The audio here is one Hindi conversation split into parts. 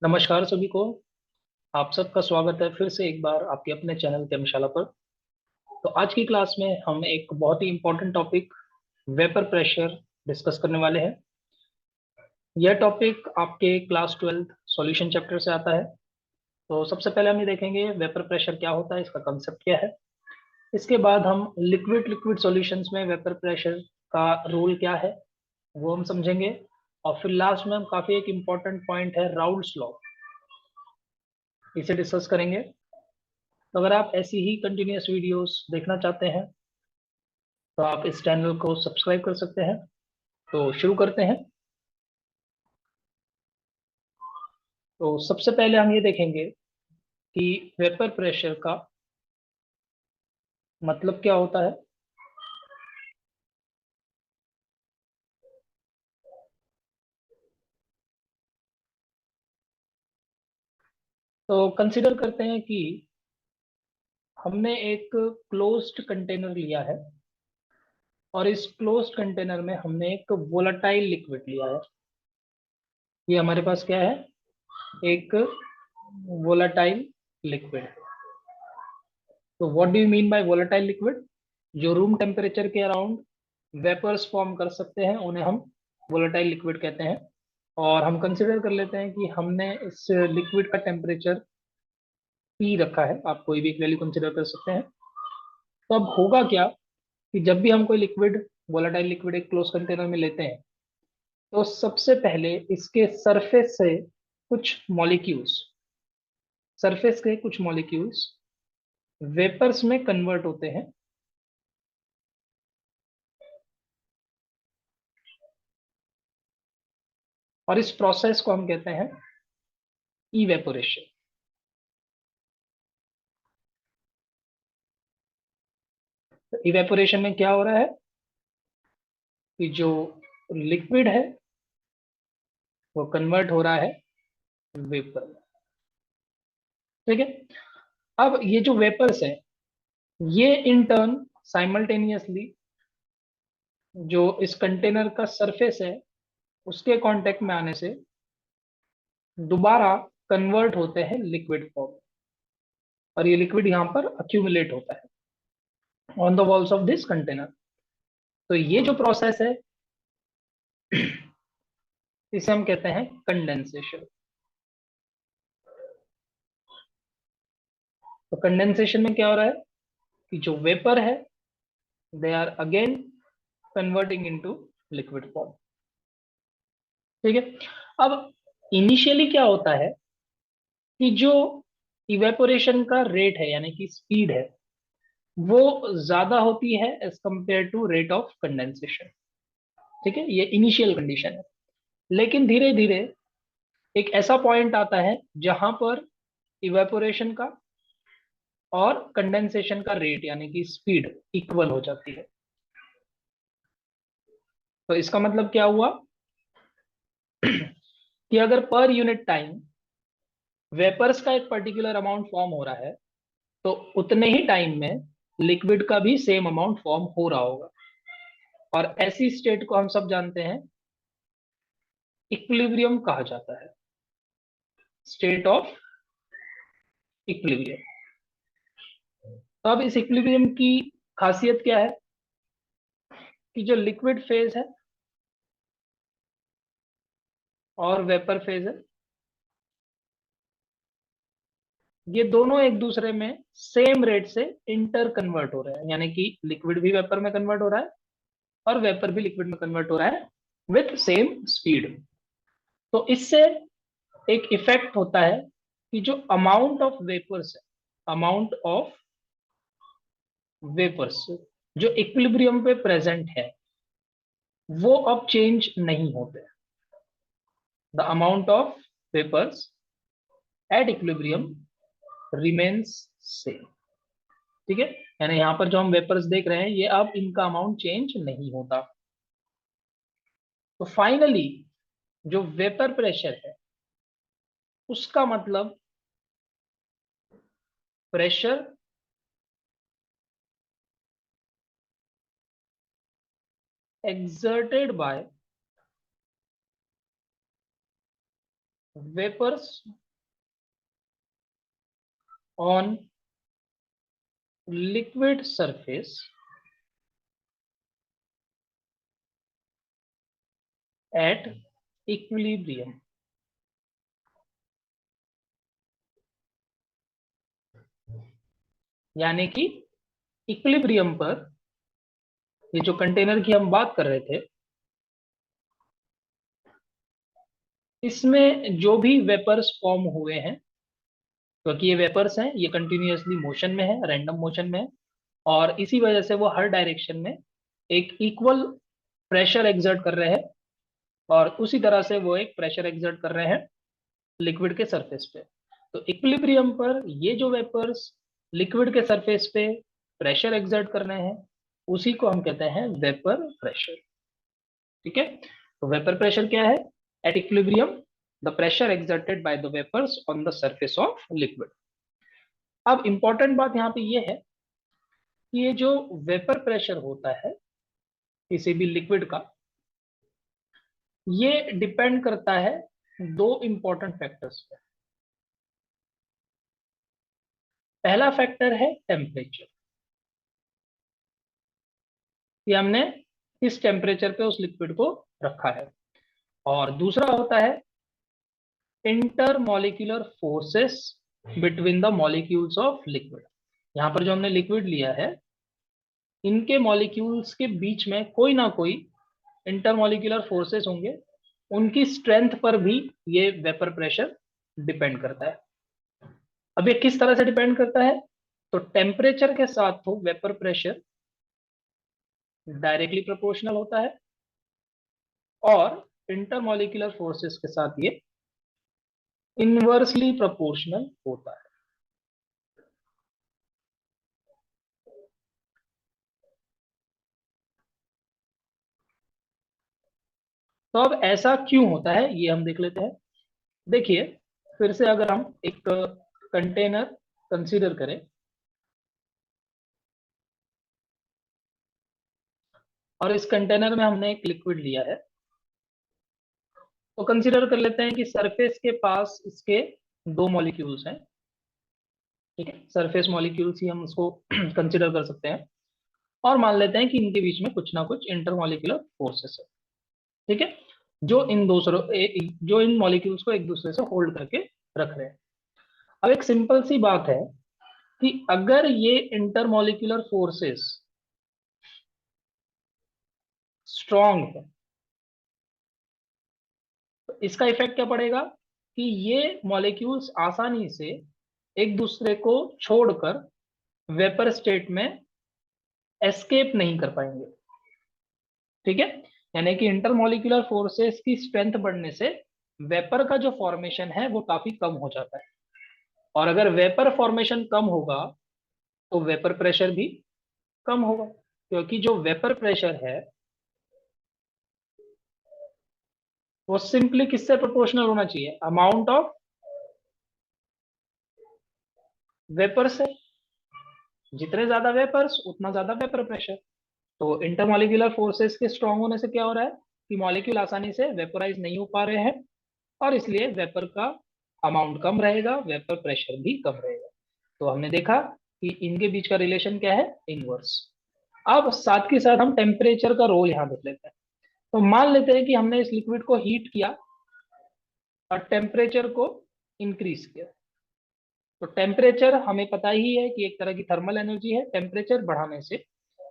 नमस्कार सभी को। आप सबका स्वागत है फिर से एक बार आपके अपने चैनल कर्मशाला पर। तो आज की क्लास में हम एक बहुत ही important topic vapour pressure discuss करने वाले हैं। यह टॉपिक आपके क्लास 12 सॉल्यूशन चैप्टर से आता है। तो सबसे पहले हम ये देखेंगे वेपर प्रेशर क्या होता है, इसका कंसेप्ट क्या है। इसके बाद हम लिक्विड लिक्विड सॉल्यूशंस में वेपर प्रेशर का रोल क्या है वो हम समझेंगे। और फिर लास्ट में हम काफी एक इम्पोर्टेंट पॉइंट है राउल्ट्स लॉ, इसे डिस्कस करेंगे। तो अगर आप ऐसी ही कंटिन्यूअस वीडियोस देखना चाहते हैं तो आप इस चैनल को सब्सक्राइब कर सकते हैं। तो शुरू करते हैं। तो सबसे पहले हम ये देखेंगे कि वेपर प्रेशर का मतलब क्या होता है। तो कंसिडर करते हैं कि हमने एक क्लोज्ड कंटेनर लिया है और इस क्लोज्ड कंटेनर में हमने एक वोलेटाइल लिक्विड लिया है। ये हमारे पास क्या है, एक वोलेटाइल लिक्विड। तो what do you mean by volatile liquid? जो रूम टेम्परेचर के अराउंड वेपर्स फॉर्म कर सकते हैं उन्हें हम वोलेटाइल लिक्विड कहते हैं। और हम कंसिडर कर लेते हैं कि हमने इस लिक्विड का टेम्परेचर पी रखा है, आप कोई भी एक वैल्यू कंसिडर कर सकते हैं। तो अब होगा क्या कि जब भी हम कोई लिक्विड, वोलेटाइल लिक्विड एक क्लोज कंटेनर में लेते हैं तो सबसे पहले इसके सरफेस से कुछ मॉलिक्यूल्स सरफेस के कुछ मॉलिक्यूल्स वेपर्स में कन्वर्ट होते हैं। और इस प्रोसेस को हम कहते हैं इवेपोरेशन। इवेपोरेशन में क्या हो रहा है कि जो लिक्विड है वो कन्वर्ट हो रहा है वेपर में। ठीक है। अब ये जो वेपर्स है ये इन टर्न साइमल्टेनियसली जो इस कंटेनर का सरफेस है उसके कांटेक्ट में आने से दोबारा कन्वर्ट होते हैं लिक्विड फॉर्म। और ये लिक्विड यहाँ पर अक्यूमुलेट होता है on the walls of this container. तो ये जो प्रोसेस है इसे हम कहते हैं कंडेंसेशन। तो कंडेंसेशन में क्या हो रहा है कि जो वेपर है they are again converting into liquid form. ठीक है। अब इनिशियली क्या होता है कि जो इवेपोरेशन का रेट है यानी कि स्पीड है वो ज्यादा होती है as compare to rate of condensation. ठीक है, ये इनिशियल कंडीशन है। लेकिन धीरे धीरे एक ऐसा पॉइंट आता है जहां पर इवेपोरेशन का और कंडेंसेशन का रेट यानी कि स्पीड इक्वल हो जाती है। तो इसका मतलब क्या हुआ कि अगर पर यूनिट टाइम वेपर्स का एक पर्टिकुलर अमाउंट फॉर्म हो रहा है तो उतने ही टाइम में लिक्विड का भी सेम अमाउंट फॉर्म हो रहा होगा। और ऐसी स्टेट को हम सब जानते हैं इक्विलिब्रियम कहा जाता है, स्टेट ऑफ इक्विलिब्रियम। तो अब इस इक्विलिब्रियम की खासियत क्या है कि जो लिक्विड फेज है और वेपर फेज है ये दोनों एक दूसरे में सेम रेट से इंटर कन्वर्ट हो रहे हैं, यानी कि लिक्विड भी वेपर में कन्वर्ट हो रहा है और वेपर भी लिक्विड में कन्वर्ट हो रहा है विथ सेम स्पीड। तो इससे एक इफेक्ट होता है कि जो अमाउंट ऑफ वेपर्स है, अमाउंट ऑफ वेपर्स जो इक्विलिब्रियम पे प्रेजेंट है वो अब चेंज नहीं होते। The amount of vapours at equilibrium remains same. ठीक है, यानी यहाँ पर जो हम वेपर्स देख रहे हैं ये अब इनका अमाउंट चेंज नहीं होता। तो फाइनली जो वेपर प्रेशर है उसका मतलब pressure exerted by vapours on liquid surface at equilibrium. यानी कि इक्विलिब्रियम पर, ये जो कंटेनर की हम बात कर रहे थे, इसमें जो भी वेपर्स फॉर्म हुए हैं, क्योंकि ये वेपर्स हैं, ये कंटिन्यूअसली मोशन में है, रैंडम मोशन में है, और इसी वजह से वो हर डायरेक्शन में एक इक्वल प्रेशर एक्सर्ट कर रहे हैं, और उसी तरह से वो एक प्रेशर एक्सर्ट कर रहे हैं लिक्विड के सरफेस पे। तो इक्विलिब्रियम पर ये जो वेपर्स लिक्विड के सरफेस पे प्रेशर एक्सर्ट कर रहे हैं, उसी को हम कहते हैं वेपर प्रेशर। ठीक है, तो वेपर प्रेशर क्या है? At equilibrium the pressure exerted by the vapours on the surface of liquid. अब इंपॉर्टेंट बात यहाँ पे ये है कि ये जो वेपर प्रेशर होता है किसी भी लिक्विड का, ये डिपेंड करता है दो इंपॉर्टेंट फैक्टर्स पे। पहला फैक्टर है टेम्परेचर, कि हमने किस टेम्परेचर पे उस लिक्विड को रखा है, और दूसरा होता है intermolecular forces between the molecules of liquid. यहाँ पर जो हमने लिक्विड लिया है, इनके मॉलिक्यूल्स के बीच में कोई ना कोई इंटरमॉलिक्यूलर फोर्सेस होंगे, उनकी स्ट्रेंथ पर भी ये वेपर प्रेशर डिपेंड करता है। अब ये किस तरह से डिपेंड करता है? तो टेम्परेचर के साथ तो वेपर प्रेशर डायरेक्टली प्रोपोर्शनल होता है, और इंटरमॉलिक्यूलर फोर्सेस के साथ ये इनवर्सली प्रोपोर्शनल होता है। तो अब ऐसा क्यों होता है ये हम देख लेते हैं। देखिए, फिर से अगर हम एक कंटेनर कंसीडर करें, और इस कंटेनर में हमने एक लिक्विड लिया है, तो कंसीडर कर लेते हैं कि सरफेस के पास इसके दो मॉलिक्यूल्स हैं। ठीक है, सरफेस मॉलिक्यूल्स ही हम उसको कंसीडर कर सकते हैं, और मान लेते हैं कि इनके बीच में कुछ ना कुछ इंटरमॉलिक्यूलर फोर्सेस है। ठीक है, जो इन मॉलिक्यूल्स को एक दूसरे से होल्ड करके रख रहे हैं। अब एक सिंपल सी बात है कि अगर ये इंटरमॉलिक्यूलर फोर्सेस स्ट्रांग है, तो इसका इफेक्ट क्या पड़ेगा कि ये मॉलिक्यूल्स आसानी से एक दूसरे को छोड़कर वेपर स्टेट में एस्केप नहीं कर पाएंगे। ठीक है, यानी कि इंटरमॉलिक्यूलर फोर्सेस की स्ट्रेंथ बढ़ने से वेपर का जो फॉर्मेशन है वो काफी कम हो जाता है, और अगर वेपर फॉर्मेशन कम होगा तो वेपर प्रेशर भी कम होगा, क्योंकि जो वेपर प्रेशर है वो सिंपली किससे प्रोपोर्शनल होना चाहिए? अमाउंट ऑफ वेपर से। जितने ज्यादा वेपर्स उतना ज्यादा वेपर प्रेशर। तो इंटरमॉलिक्यूलर फोर्सेस के स्ट्रांग होने से क्या हो रहा है कि मॉलिक्यूल आसानी से वेपराइज नहीं हो पा रहे हैं, और इसलिए वेपर का अमाउंट कम रहेगा, वेपर प्रेशर भी कम रहेगा। तो हमने देखा कि इनके बीच का रिलेशन क्या है? इनवर्स। अब साथ के साथ हम टेम्परेचर का रोल यहाँ देख लेते हैं। तो मान लेते हैं कि हमने इस लिक्विड को हीट किया और टेम्परेचर को इंक्रीज किया। तो टेम्परेचर हमें पता ही है कि एक तरह की थर्मल एनर्जी है। टेम्परेचर बढ़ाने से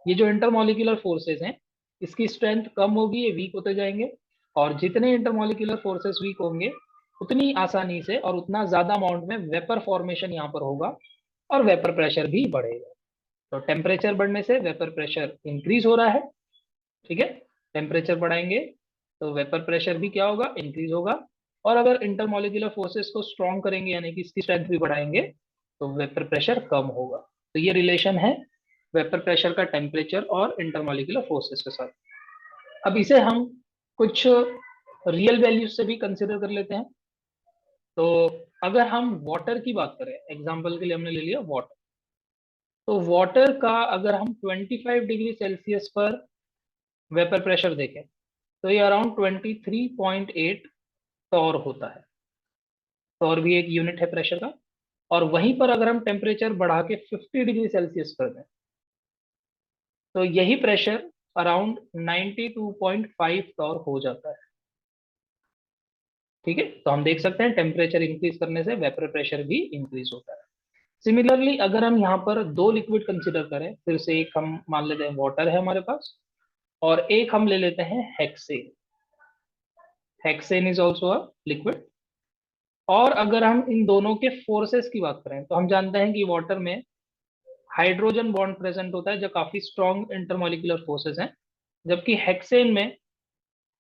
ये जो इंटरमॉलिक्यूलर फोर्सेस हैं, इसकी स्ट्रेंथ कम होगी, ये वीक होते जाएंगे, और जितने इंटरमॉलिक्यूलर फोर्सेस वीक होंगे, उतनी आसानी से और उतना ज्यादा अमाउंट में वेपर फॉर्मेशन यहाँ पर होगा, और वेपर प्रेशर भी बढ़ेगा। तो टेम्परेचर बढ़ने से वेपर प्रेशर इंक्रीज हो रहा है। ठीक है, टेम्परेचर बढ़ाएंगे तो वेपर प्रेशर भी क्या होगा? इंक्रीज होगा। और अगर इंटरमॉलिक्यूलर फोर्सेस को स्ट्रॉन्ग करेंगे, यानी कि इसकी स्ट्रेंथ भी बढ़ाएंगे, तो वेपर प्रेशर कम होगा। तो ये रिलेशन है वेपर प्रेशर का टेम्परेचर और इंटरमॉलिक्यूलर फोर्सेस के साथ। अब इसे हम कुछ रियल वैल्यूज से भी कंसिडर कर लेते हैं। तो अगर हम वाटर की बात करें, एग्जाम्पल के लिए हमने ले लिया वाटर। तो वाटर का अगर हम 25 डिग्री सेल्सियस पर वेपर प्रेशर देखें, तो ये अराउंड 23.8 टॉर होता है। तो और भी एक यूनिट है प्रेशर का। और वहीं पर अगर हम टेम्परेचर बढ़ा के 50 डिग्री सेल्सियस कर दें तो यही प्रेशर अराउंड 92.5 टॉर हो जाता है। ठीक है, तो हम देख सकते हैं टेम्परेचर इंक्रीज करने से वेपर प्रेशर भी इंक्रीज होता है। सिमिलरली अगर हम यहाँ पर दो लिक्विड कंसिडर करें, फिर से एक हम मान लेते हैं वाटर है हमारे पास, और एक हम ले लेते हैं hexane. Hexane is also a liquid. और अगर हम इन दोनों के फोर्सेस की बात करें तो हम जानते हैं कि वाटर में हाइड्रोजन बॉन्ड प्रेजेंट होता है जो काफी स्ट्रॉन्ग इंटरमोलिकुलर फोर्सेस हैं, जबकि हेक्सेन में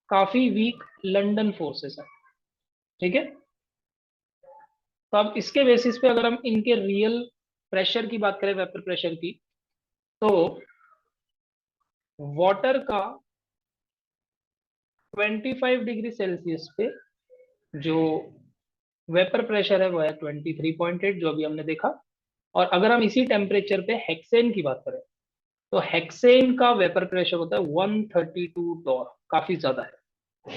काफी वीक लंडन फोर्सेस हैं। ठीक है, तो अब इसके बेसिस पे अगर हम इनके रियल प्रेशर की बात करें, वेपर प्रेशर की, तो वाटर का 25 डिग्री सेल्सियस पे जो वेपर प्रेशर है वो है 23.8, जो अभी हमने देखा। और अगर हम इसी टेम्परेचर पे हेक्सेन की बात करें तो हेक्सेन का वेपर प्रेशर होता है 132 टॉर, काफी ज्यादा है।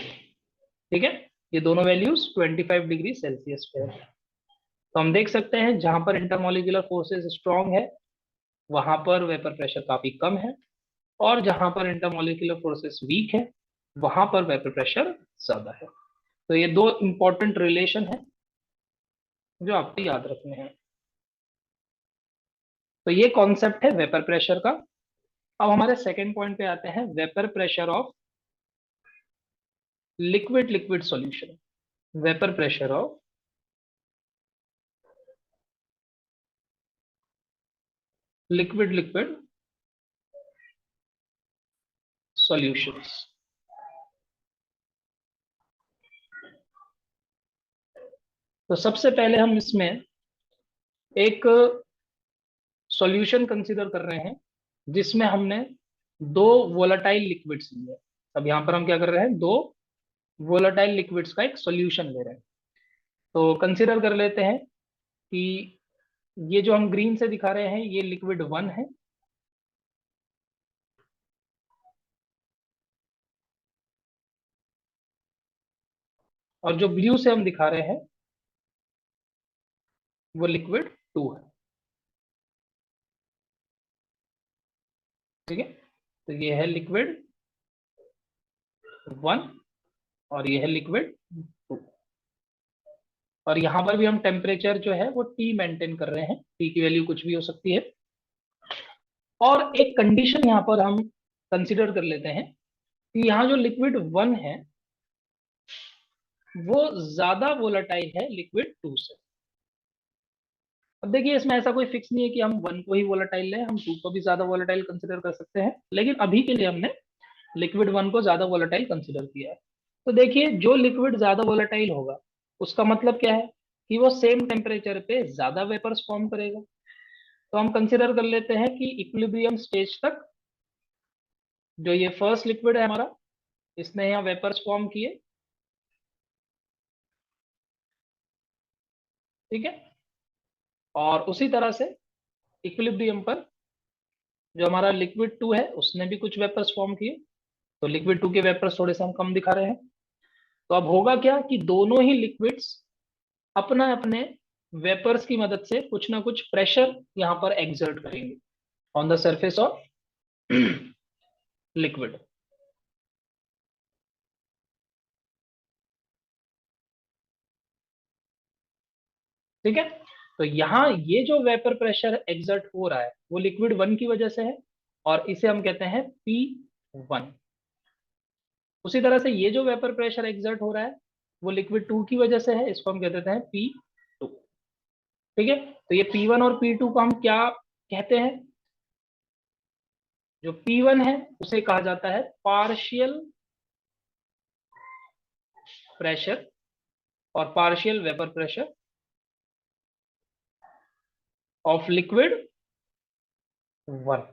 ठीक है, ये दोनों वैल्यूज 25 डिग्री सेल्सियस पे है। तो हम देख सकते हैं जहां पर इंटरमोलिकुलर फोर्सेस स्ट्रांग है वहां पर वेपर प्रेशर काफी कम है, और जहां पर इंटरमोलिकुलर फोर्सेस वीक है वहां पर वेपर प्रेशर ज्यादा है। तो ये दो इंपॉर्टेंट रिलेशन है जो आपको याद रखने हैं। तो ये कॉन्सेप्ट है वेपर प्रेशर का। अब हमारे सेकेंड पॉइंट पे आते हैं, vapour pressure of liquid liquid solution. Vapour pressure of liquid liquid solutions. तो सबसे पहले हम इसमें एक सॉल्यूशन कंसीडर कर रहे हैं जिसमें हमने दो वोलाटाइल लिक्विड्स लिए। अब यहां पर हम क्या कर रहे हैं, दो वोलाटाइल लिक्विड्स का एक सॉल्यूशन ले रहे हैं। तो कंसीडर कर लेते हैं कि ये जो हम ग्रीन से दिखा रहे हैं ये लिक्विड वन है, और जो ब्लू से हम दिखा रहे हैं वो लिक्विड टू है। ठीक है, तो ये है लिक्विड वन और ये है लिक्विड टू। और यहां पर भी हम टेम्परेचर जो है वो टी मेंटेन कर रहे हैं, टी की वैल्यू कुछ भी हो सकती है। और एक कंडीशन यहां पर हम कंसिडर कर लेते हैं कि यहाँ जो लिक्विड वन है वो ज्यादा वोलाटाइल है लिक्विड टू से। अब देखिए इसमें ऐसा कोई फिक्स नहीं है कि हम वन को ही वोलाटाइल लें, हम टू को भी ज्यादा वोलाटाइल कंसिडर कर सकते हैं, लेकिन अभी के लिए हमने लिक्विड वन को ज्यादा वोलाटाइल कंसिडर किया है। तो देखिए जो लिक्विड ज्यादा वोलाटाइल होगा उसका मतलब क्या है कि वो सेम टेम्परेचर पे ज्यादा वेपर्स फॉर्म करेगा। तो हम कंसिडर कर लेते हैं कि इक्विलिब्रियम स्टेज तक जो ये फर्स्ट लिक्विड है हमारा, इसने यहाँ वेपर्स फॉर्म किए। ठीक है, और उसी तरह से इक्विलिब्रियम पर जो हमारा लिक्विड टू है उसने भी कुछ वेपर्स फॉर्म किए। तो लिक्विड टू के वेपर्स थोड़े से हम कम दिखा रहे हैं। तो अब होगा क्या कि दोनों ही लिक्विड्स अपना अपने वेपर्स की मदद से कुछ ना कुछ प्रेशर यहां पर एक्सर्ट करेंगे on the surface of liquid. ठीक है, तो यहाँ ये जो वेपर प्रेशर एक्सर्ट हो रहा है वो लिक्विड वन की वजह से है, और इसे हम कहते हैं P1। उसी तरह से ये जो वेपर प्रेशर एक्सर्ट हो रहा है वो लिक्विड टू की वजह से है, इसको हम कह देते हैं P2। ठीक है, तो ये P1 और P2 को हम क्या कहते हैं, जो P1 है उसे कहा जाता है पार्शियल प्रेशर और partial vapour pressure of liquid one.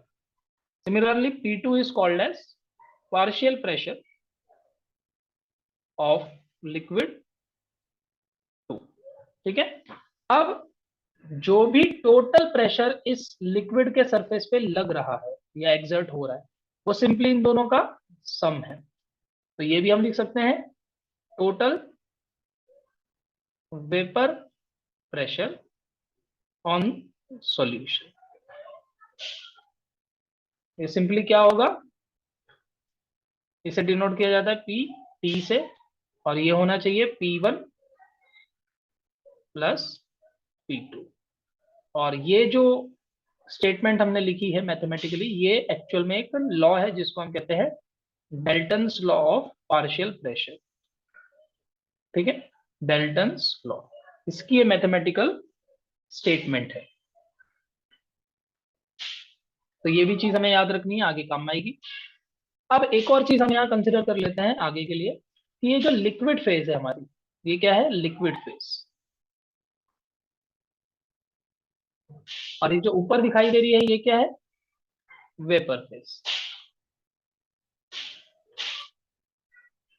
Similarly P2 is called as partial pressure of liquid two. ठीक है, अब जो भी टोटल प्रेशर इस लिक्विड के सरफेस पे लग रहा है या एक्सर्ट हो रहा है वो सिंपली इन दोनों का सम है। तो ये भी हम लिख सकते हैं total vapour pressure on solution. ये सिंपली क्या होगा, इसे डिनोट किया जाता है पी टी से, और ये होना चाहिए P1 प्लस P2। और ये जो स्टेटमेंट हमने लिखी है मैथमेटिकली, ये एक्चुअल में एक लॉ है जिसको हम कहते हैं Dalton's law of partial pressure. ठीक है, डेल्टन्स लॉ, इसकी ये मैथमेटिकल स्टेटमेंट है। तो ये भी चीज हमें याद रखनी है, आगे काम आएगी। अब एक और चीज हम यहाँ कंसिडर कर लेते हैं आगे के लिए, कि ये जो लिक्विड फेज है हमारी, ये क्या है, लिक्विड फेज। और ये जो ऊपर दिखाई दे रही है ये क्या है, वेपर फेज।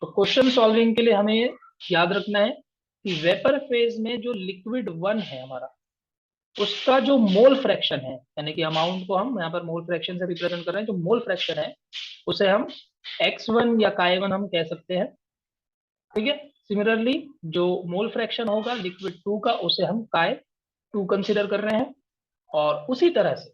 तो क्वेश्चन सॉल्विंग के लिए हमें याद रखना है कि वेपर फेज में जो लिक्विड वन है हमारा, उसका जो मोल फ्रैक्शन है, यानी कि अमाउंट को हम यहाँ पर मोल फ्रैक्शन से रिप्रेजेंट कर रहे हैं, जो मोल फ्रैक्शन है उसे हम x1 या chi1 हम कह सकते हैं। ठीक है, सिमिलरली जो मोल फ्रैक्शन होगा लिक्विड टू का, उसे हम chi2 कंसिडर कर रहे हैं। और उसी तरह से,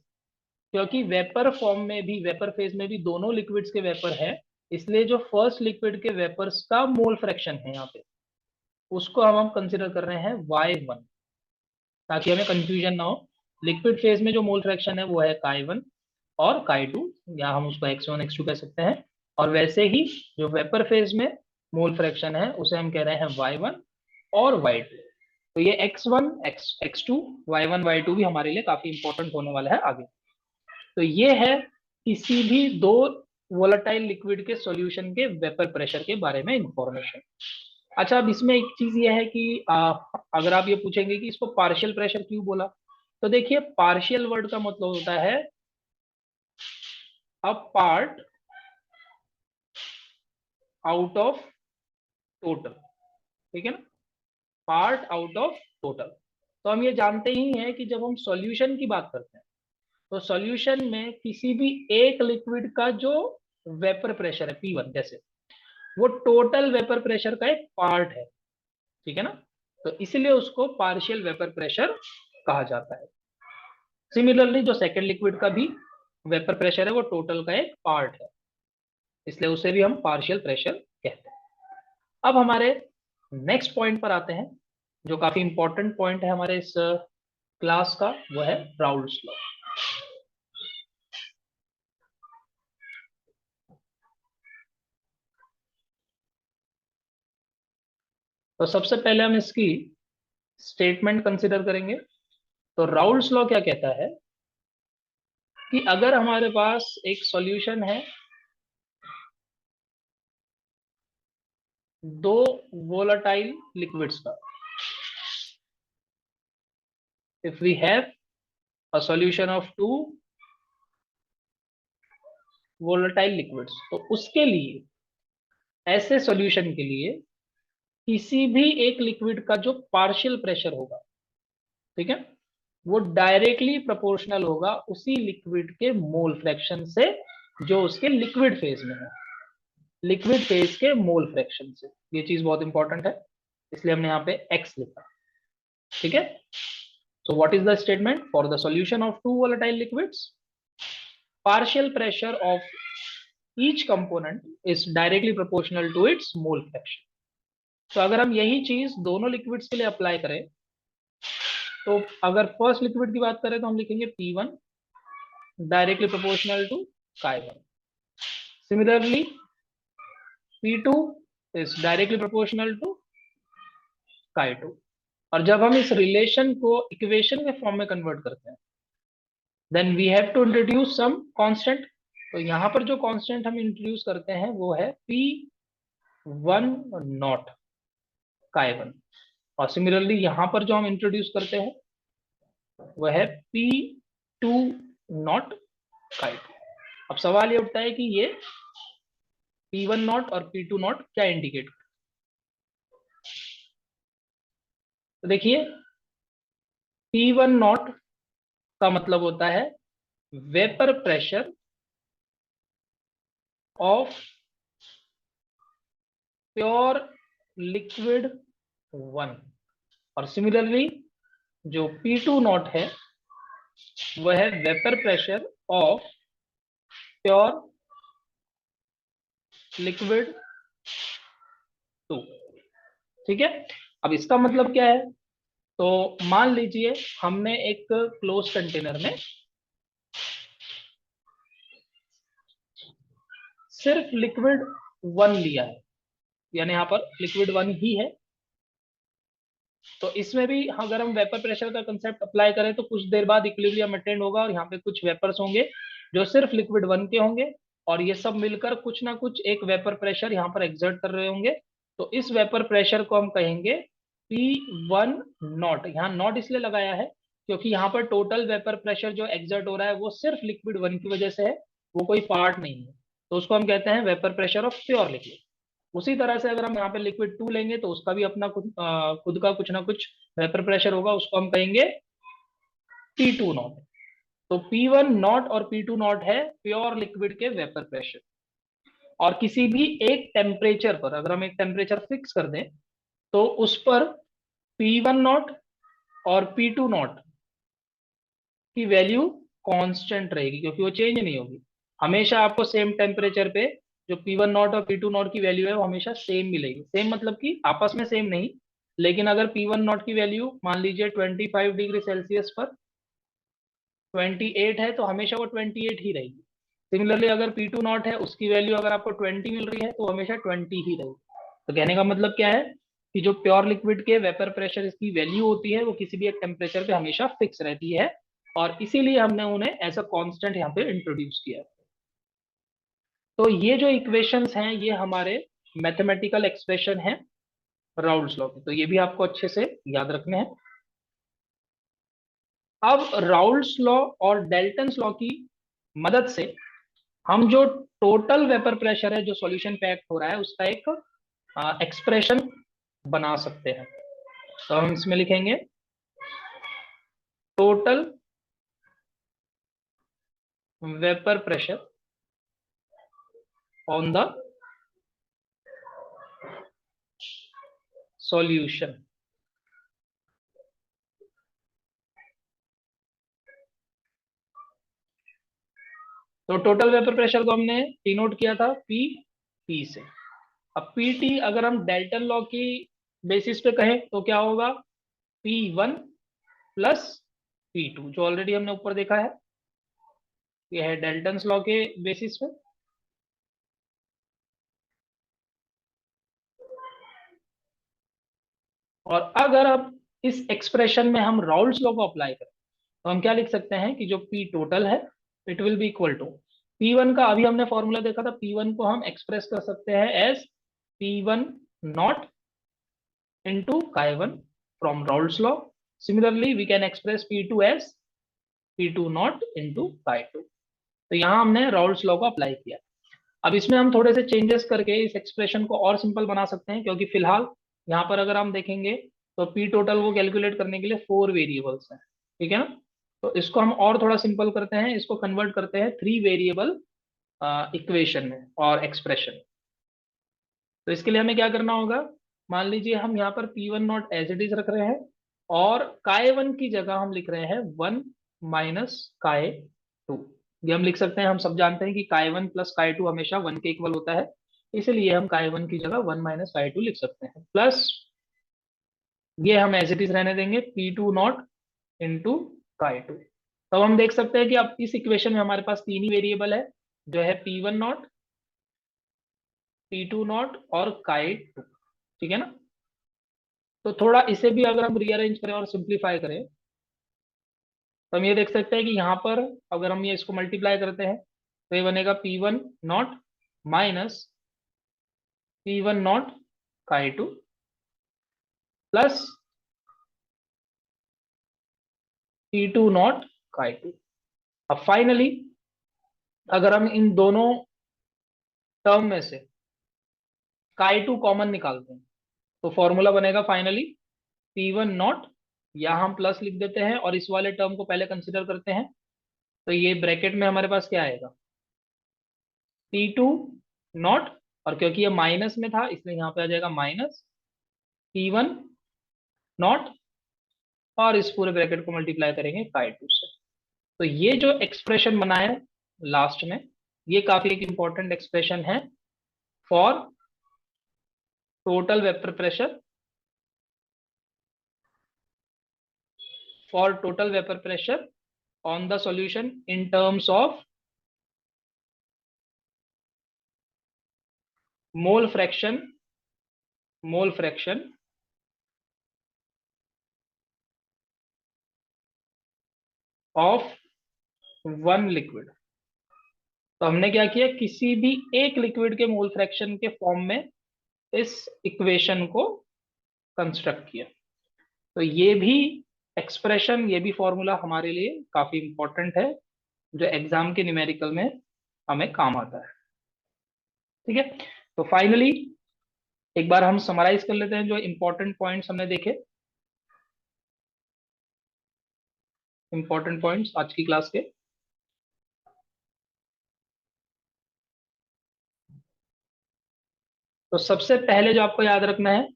क्योंकि वेपर फॉर्म में भी, वेपर फेज में भी दोनों लिक्विड्स के वेपर है, इसलिए जो फर्स्ट लिक्विड के वेपर्स का मोल फ्रैक्शन है यहाँ पे, उसको हम कंसिडर कर रहे हैं y1, ताकि हमें कंफ्यूजन ना हो। लिक्विड फेज में जो मोल फ्रैक्शन है वो है chi1 और chi2, या हम उसको x1 x2 कह सकते हैं। और वैसे ही जो वेपर फेज में मोल फ्रैक्शन है उसे हम कह रहे हैं y1 और y2। तो ये x1 x2 y1 y2 भी हमारे लिए काफी इंपॉर्टेंट होने वाला है आगे। तो ये है किसी भी दो वोलेटाइल लिक्विड के सॉल्यूशन के वेपर प्रेशर के बारे में इंफॉर्मेशन। अच्छा, अब इसमें एक चीज ये है कि अगर आप ये पूछेंगे कि इसको पार्शियल प्रेशर क्यों बोला, तो देखिए पार्शियल वर्ड का मतलब होता है a part out of total. ठीक है ना, पार्ट आउट ऑफ टोटल। तो हम ये जानते ही हैं कि जब हम सॉल्यूशन की बात करते हैं, तो सॉल्यूशन में किसी भी एक लिक्विड का जो वेपर प्रेशर है P1 जैसे, वो टोटल वेपर प्रेशर का एक पार्ट है। ठीक है ना, तो इसलिए उसको पार्शियल वेपर प्रेशर कहा जाता है। सिमिलरली जो सेकेंड लिक्विड का भी वेपर प्रेशर है वो टोटल का एक पार्ट है, इसलिए उसे भी हम पार्शियल प्रेशर कहते हैं। अब हमारे नेक्स्ट पॉइंट पर आते हैं, जो काफी इंपॉर्टेंट पॉइंट है हमारे इस क्लास का, वो है राउल्ट्स लॉ। तो सबसे पहले हम इसकी स्टेटमेंट कंसिडर करेंगे। तो राउल्ट्स लॉ क्या कहता है कि अगर हमारे पास एक सॉल्यूशन है दो वोलेटाइल लिक्विड्स का, if we have a solution of two volatile liquids, तो उसके लिए, ऐसे सॉल्यूशन के लिए किसी भी एक लिक्विड का जो पार्शियल प्रेशर होगा, ठीक है, वो डायरेक्टली प्रोपोर्शनल होगा उसी लिक्विड के मोल फ्रैक्शन से जो उसके लिक्विड फेज में है, लिक्विड फेज के मोल फ्रैक्शन से। ये चीज बहुत इंपॉर्टेंट है, इसलिए हमने यहाँ पे x लिखा। ठीक है, so what is the statement for the solution of two volatile liquids? Partial pressure of each component is directly proportional to its mole fraction. तो अगर हम यही चीज दोनों लिक्विड्स के लिए अप्लाई करें, तो अगर फर्स्ट लिक्विड की बात करें तो हम लिखेंगे P1 directly proportional to chi1। Similarly P2 is directly proportional to chi2। और जब हम इस रिलेशन को इक्वेशन के फॉर्म में कन्वर्ट करते हैं, then we have to introduce some constant. तो यहाँ पर जो कांस्टेंट हम इंट्रोड्यूस करते हैं वो है P1 नॉट chi1। और सिमिलरली यहाँ पर जो हम इंट्रोड्यूस करते हैं वह है P2 नॉट chi2। अब सवाल ये उठता है कि ये P1 नॉट और P2 नॉट क्या इंडिकेट करते हैं। तो देखिए P1 नॉट का मतलब होता है vapour pressure of pure liquid one. और सिमिलरली जो P2 नॉट है वह है vapour pressure of pure liquid 2। ठीक है, अब इसका मतलब क्या है? तो मान लीजिए हमने एक क्लोज कंटेनर में सिर्फ लिक्विड 1 लिया है, यानी यहाँ पर लिक्विड 1 ही है। तो इसमें भी अगर हम वेपर प्रेशर का कंसेप्ट अप्लाई करें तो कुछ देर बाद इक्विलिब्रियम अटेंड होगा और यहाँ पे कुछ वेपर्स होंगे जो सिर्फ लिक्विड 1 के होंगे, और ये सब मिलकर कुछ ना कुछ एक वेपर प्रेशर यहाँ पर एक्सर्ट कर रहे होंगे। तो इस वेपर प्रेशर को हम कहेंगे P1 नॉट। यहाँ नॉट इसलिए लगाया है क्योंकि यहाँ पर टोटल वेपर प्रेशर जो एक्सर्ट हो रहा है वो सिर्फ लिक्विड 1 की वजह से है, वो कोई पार्ट नहीं है। तो उसको हम कहते हैं vapour pressure of pure liquid. उसी तरह से अगर हम यहाँ पे लिक्विड 2 लेंगे तो उसका भी अपना खुद का कुछ ना कुछ वेपर प्रेशर होगा, उसको हम कहेंगे P2 नॉट। तो P1 नॉट और P2 नॉट है प्योर लिक्विड के वेपर प्रेशर। और किसी भी एक टेम्परेचर पर अगर हम एक टेम्परेचर फिक्स कर दें तो उस पर P1 नॉट और P2 नॉट की वैल्यू कांस्टेंट रहेगी, क्योंकि वो चेंज नहीं होगी। हमेशा आपको सेम टेम्परेचर पे जो P1 नॉट और P2 नॉट की वैल्यू है वो हमेशा सेम मिलेगी। सेम मतलब कि आपस में सेम नहीं, लेकिन अगर P1 नॉट की वैल्यू मान लीजिए 25 डिग्री सेल्सियस पर 28 है तो हमेशा वो 28 ही रहेगी। सिमिलरली अगर P2 नॉट है उसकी वैल्यू अगर आपको 20 मिल रही है तो हमेशा 20 ही रहेगी। तो कहने का मतलब क्या है कि जो प्योर लिक्विड के वेपर प्रेशर इसकी वैल्यू होती है वो किसी भी एक टेम्परेचर पे हमेशा फिक्स रहती है, और इसीलिए हमने उन्हें एज अ कांस्टेंट यहाँ पे इंट्रोड्यूस किया है। तो ये जो इक्वेशंस हैं ये हमारे मैथमेटिकल एक्सप्रेशन हैं राउल्स लॉ के, तो ये भी आपको अच्छे से याद रखने हैं। अब राउल्स लॉ और डेल्टन्स लॉ की मदद से हम जो टोटल वेपर प्रेशर है जो सॉल्यूशन पे एक्ट हो रहा है उसका एक एक्सप्रेशन बना सकते हैं। तो हम इसमें लिखेंगे total vapour pressure on the solution. तो टोटल वेपर प्रेशर को हमने डिनोट किया था पी से। अब पीटी अगर हम डेल्टन लॉ की बेसिस पे कहें तो क्या होगा? P1 प्लस P2, जो ऑलरेडी हमने ऊपर देखा है, ये है डेल्टन्स लॉ के बेसिस पे। और अगर अब इस एक्सप्रेशन में हम राउल्स लॉ को अप्लाई करें तो हम क्या लिख सकते हैं कि जो P टोटल है it will be equal to P1 का, अभी हमने फॉर्मूला देखा था, P1 को हम एक्सप्रेस कर सकते हैं as P1 naught into chi1 from Raoult's law. Similarly, we can express P2 as P2 not into chi2। तो यहाँ हमने राउल्ट्स लॉ को अप्लाई किया। अब इसमें हम थोड़े से चेंजेस करके इस एक्सप्रेशन को और सिंपल बना सकते हैं, क्योंकि फिलहाल यहाँ पर अगर हम देखेंगे तो पी टोटल को कैलकुलेट करने के लिए 4 वेरिएबल्स हैं, ठीक है ना। तो इसको हम और थोड़ा सिंपल करते हैं, इसको कन्वर्ट करते हैं 3 वेरिएबल इक्वेशन में और एक्सप्रेशन। तो इसके लिए हमें क्या करना होगा? मान लीजिए हम यहाँ पर P1 not as it is रख रहे हैं और काय1 की जगह हम लिख रहे हैं 1 माइनस काय2। ये हम लिख सकते हैं, हम सब जानते हैं कि काय1 प्लस काय2 हमेशा 1 के इक्वल होता है, इसलिए हम काय1 की जगह 1 माइनस काय2 लिख सकते हैं। प्लस ये हम एज इट इज रहने देंगे P2 नॉट इंटू काय2। तब हम देख सकते हैं कि अब इस इक्वेशन में हमारे पास 3 ही वेरिएबल है, जो है P1 नॉट, P2 नॉट और काय2, ठीक है ना। तो थोड़ा इसे भी अगर हम रीअरेंज करें और सिंप्लीफाई करें तो हम ये देख सकते हैं कि यहाँ पर अगर हम ये इसको मल्टीप्लाई करते हैं तो ये बनेगा P1 not minus P1 not काय2 प्लस P2 नॉट काय2। अब फाइनली अगर हम इन दोनों टर्म में से काय2 कॉमन निकालते हैं तो फॉर्मूला बनेगा फाइनली P1 नॉट, या हम प्लस लिख देते हैं और इस वाले टर्म को पहले कंसिडर करते हैं। तो ये ब्रैकेट में हमारे पास क्या आएगा? P2 नॉट, और क्योंकि ये माइनस में था इसलिए यहाँ पे आ जाएगा माइनस P1 नॉट और इस पूरे ब्रैकेट को मल्टीप्लाई करेंगे chi2 से। तो ये जो एक्सप्रेशन बना है लास्ट में, ये काफी एक इंपॉर्टेंट एक्सप्रेशन है for total vapour pressure, for total vapour pressure on the solution in terms of mole fraction, mole fraction of one liquid. तो हमने क्या किया, किसी भी एक लिक्विड के मोल फ्रैक्शन के फॉर्म में इस इक्वेशन को कंस्ट्रक्ट किया। तो ये भी एक्सप्रेशन, ये भी फॉर्मूला हमारे लिए काफी इंपॉर्टेंट है, जो एग्जाम के न्यूमेरिकल में हमें काम आता है। ठीक है, तो फाइनली एक बार हम समराइज कर लेते हैं जो इंपॉर्टेंट पॉइंट्स हमने देखे, इंपॉर्टेंट पॉइंट्स आज की क्लास के। तो सबसे पहले जो आपको याद रखना है,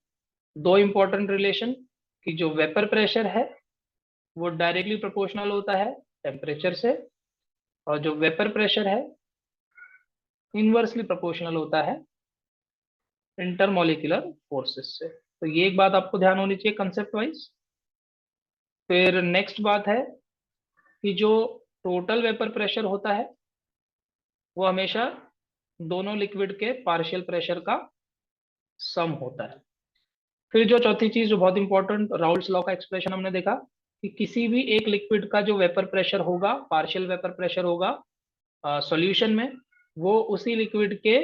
दो इंपॉर्टेंट रिलेशन, कि जो वेपर प्रेशर है वो डायरेक्टली प्रोपोर्शनल होता है टेम्परेचर से, और जो वेपर प्रेशर है इनवर्सली प्रोपोर्शनल होता है इंटरमोलिकुलर फोर्सेस से। तो ये एक बात आपको ध्यान होनी चाहिए कंसेप्ट वाइज। फिर नेक्स्ट बात है कि जो टोटल वेपर प्रेशर होता है वो हमेशा दोनों लिक्विड के पार्शियल प्रेशर का सम होता है। फिर जो चौथी चीज जो बहुत इंपॉर्टेंट, राउल्स लॉ का एक्सप्रेशन हमने देखा कि किसी भी एक लिक्विड का जो वेपर प्रेशर होगा, पार्शियल वेपर प्रेशर होगा सॉल्यूशन में, वो उसी लिक्विड के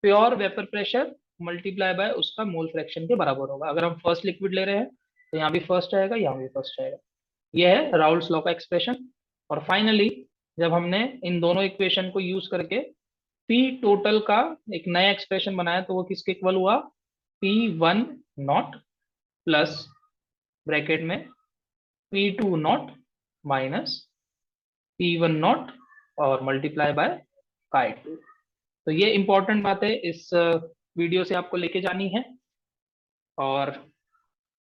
pure vapour pressure multiply by उसका मोल फ्रैक्शन के बराबर होगा। अगर हम फर्स्ट लिक्विड ले रहे हैं तो यहाँ भी फर्स्ट आएगा, यहाँ भी फर्स्ट आएगा। यह है राउल्स लॉ का एक्सप्रेशन। और फाइनली जब हमने इन दोनों इक्वेशन को यूज करके पी टोटल का एक नया एक्सप्रेशन बनाया, तो वो किसके इक्वल हुआ, P1 नॉट प्लस ब्रैकेट में P2 not minus P1 not और मल्टीप्लाई बाय chi2। तो ये इंपॉर्टेंट बात है इस वीडियो से आपको लेके जानी है। और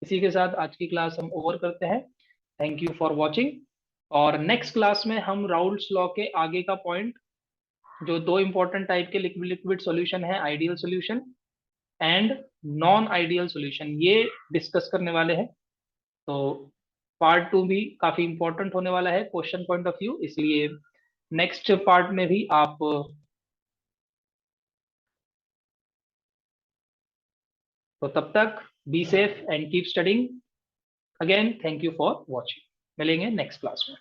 इसी के साथ आज की क्लास हम ओवर करते हैं। Thank you for watching. और नेक्स्ट क्लास में हम राउल्स लॉ के आगे का पॉइंट, जो दो इंपॉर्टेंट टाइप के लिक्विड लिक्विड सॉल्यूशन है, ideal solution and non ideal solution, ये डिस्कस करने वाले हैं। तो पार्ट 2 भी काफी इंपॉर्टेंट होने वाला है क्वेश्चन पॉइंट ऑफ व्यू, इसलिए नेक्स्ट पार्ट में भी आप, तो तब तक be safe and keep studying. Again thank you for watching. मिलेंगे नेक्स्ट क्लास में।